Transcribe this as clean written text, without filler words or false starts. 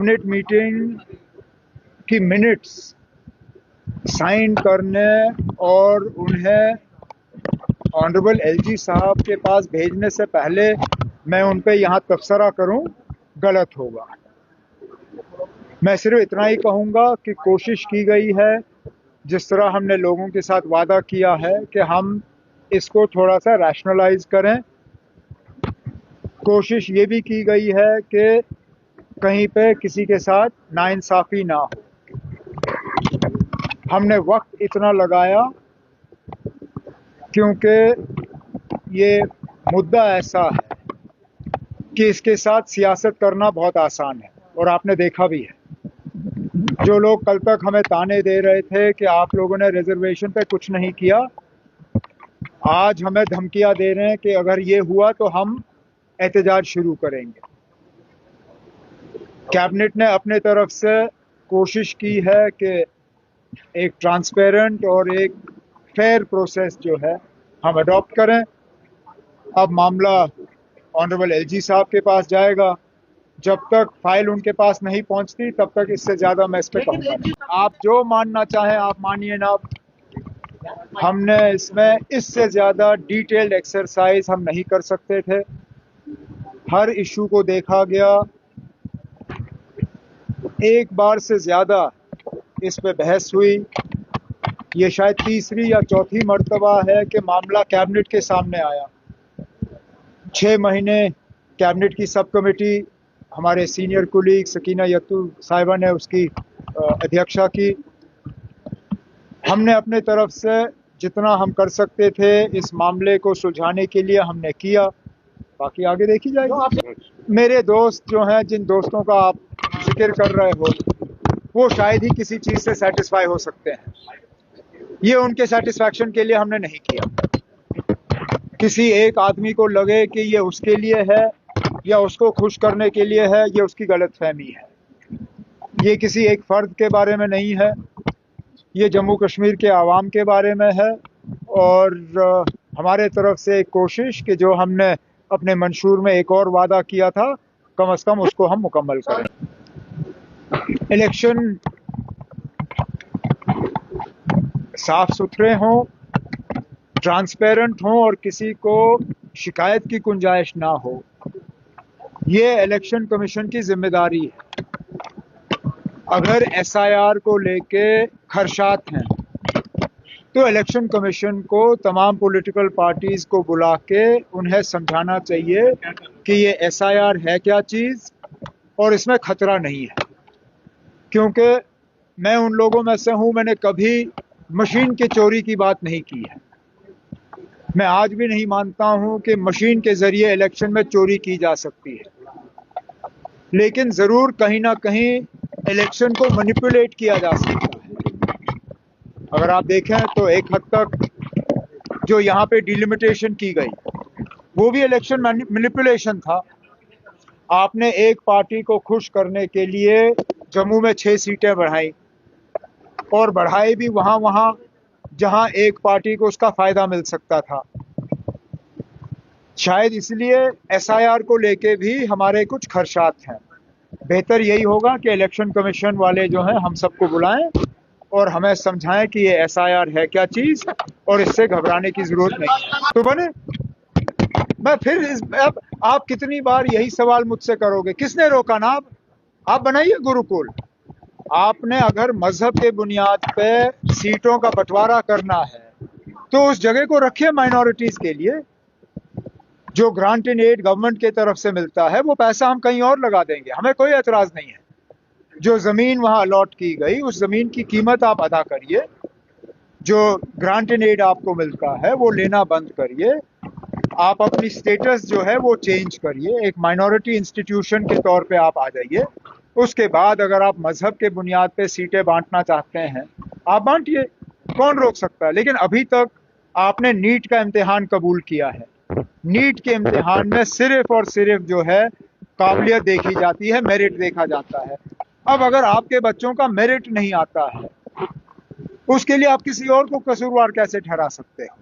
Cabinet meeting की minutes sign करने और उन्हें ऑनरेबल एलजी साहब के पास भेजने से पहले मैं उन पे यहाँ तबसरा करूं, गलत होगा। मैं सिर्फ इतना ही कहूँगा कि कोशिश की गई है, जिस तरह हमने लोगों के साथ वादा किया है कि हम इसको थोड़ा सा रैशनलाइज करें। कोशिश ये भी की गई है कि कहीं पे किसी के साथ नाइंसाफी ना हो। हमने वक्त इतना लगाया क्योंकि ये मुद्दा ऐसा है कि इसके साथ सियासत करना बहुत आसान है, और आपने देखा भी है। जो लोग कल तक हमें ताने दे रहे थे कि आप लोगों ने रिजर्वेशन पे कुछ नहीं किया, आज हमें धमकियां दे रहे हैं कि अगर ये हुआ तो हम एहतजाज शुरू करेंगे। कैबिनेट ने अपने तरफ से कोशिश की है कि एक ट्रांसपेरेंट और एक फेयर प्रोसेस जो है हम अडॉप्ट करें। अब मामला ऑनरेबल एलजी साहब के पास जाएगा। जब तक फाइल उनके पास नहीं पहुंचती तब तक इससे ज्यादा मैं इस पे कहूंगा नहीं। आप जो मानना चाहें आप मानिए ना। हमने इसमें इससे ज्यादा डिटेल्ड एक्सरसाइज हम नहीं कर सकते थे। हर इशू को देखा गया, एक बार से ज्यादा इस पे बहस हुई। ये शायद तीसरी या चौथी मर्तबा है कि मामला कैबिनेट के सामने आया। 6 महीने कैबिनेट की सब कमेटी, हमारे सीनियर कुलीग सकीना यत्तू साहिबा ने उसकी अध्यक्षता की। हमने अपने तरफ से जितना हम कर सकते थे इस मामले को सुलझाने के लिए हमने किया। बाकी आगे देखी जाएगी। मेरे दोस्त जो हैं, जिन दोस्तों का आप जिक्र कर रहे हो, वो शायद ही किसी चीज से सेटिस्फाई हो सकते हैं। ये उनके सेटिस्फैक्शन के लिए हमने नहीं किया। किसी एक आदमी को लगे कि ये उसके लिए है या उसको खुश करने के लिए है, ये उसकी गलतफहमी है। ये किसी एक फर्द के बारे में नहीं है, ये जम्मू कश्मीर के आवाम के बारे में है। और हमारे तरफ से एक कोशिश कि जो हमने अपने मंशूर में एक और वादा किया था, कम से कम उसको हम मुकम्मल करें। इलेक्शन साफ सुथरे हों, ट्रांसपेरेंट हों और किसी को शिकायत की गुंजाइश ना हो, ये इलेक्शन कमीशन की जिम्मेदारी है। अगर एसआईआर को लेके खदशात हैं तो इलेक्शन कमीशन को तमाम पॉलिटिकल पार्टीज को बुला के उन्हें समझाना चाहिए कि ये एसआईआर है क्या चीज और इसमें खतरा नहीं है। क्योंकि मैं उन लोगों में से हूं, मैंने कभी मशीन की चोरी की बात नहीं की है। मैं आज भी नहीं मानता हूं कि मशीन के जरिए इलेक्शन में चोरी की जा सकती है, लेकिन जरूर कहीं ना कहीं इलेक्शन को मैनिपुलेट किया जा सकता है। अगर आप देखें तो एक हद तक जो यहाँ पे डिलिमिटेशन की गई वो भी इलेक्शन मैनिपुलेशन था। आपने एक पार्टी को खुश करने के लिए जम्मू में 6 सीटें बढ़ाई, और बढ़ाई भी वहां जहां एक पार्टी को उसका फायदा मिल सकता था। शायद इसलिए एसआईआर को लेके भी हमारे कुछ खदशात हैं। बेहतर यही होगा कि इलेक्शन कमीशन वाले जो हैं हम सबको बुलाएं और हमें समझाएं कि ये एसआईआर है क्या चीज और इससे घबराने की जरूरत नहीं है। तो बने मैं फिर आप कितनी बार यही सवाल मुझसे करोगे? किसने रोका ना? आप बनाइए गुरुकुल। आपने अगर मजहब के बुनियाद पे सीटों का बंटवारा करना है तो उस जगह को रखिए माइनॉरिटीज के लिए। जो ग्रांट इन एड गवर्नमेंट की तरफ से मिलता है वो पैसा हम कहीं और लगा देंगे, हमें कोई एतराज नहीं है। जो जमीन वहां अलॉट की गई उस जमीन की कीमत आप अदा करिए। जो ग्रांट इन एड आपको मिलता है वो लेना बंद करिए। आप अपनी स्टेटस जो है वो चेंज करिए, एक माइनॉरिटी इंस्टीट्यूशन के तौर पे आप आ जाइए। उसके बाद अगर आप मजहब के बुनियाद पे सीटें बांटना चाहते हैं आप बांटिए, कौन रोक सकता है। लेकिन अभी तक आपने नीट का इम्तिहान कबूल किया है। नीट के इम्तिहान में सिर्फ और सिर्फ जो है काबिलियत देखी जाती है, मेरिट देखा जाता है। अब अगर आपके बच्चों का मेरिट नहीं आता है उसके लिए आप किसी और को कसूरवार कैसे ठहरा सकते हो?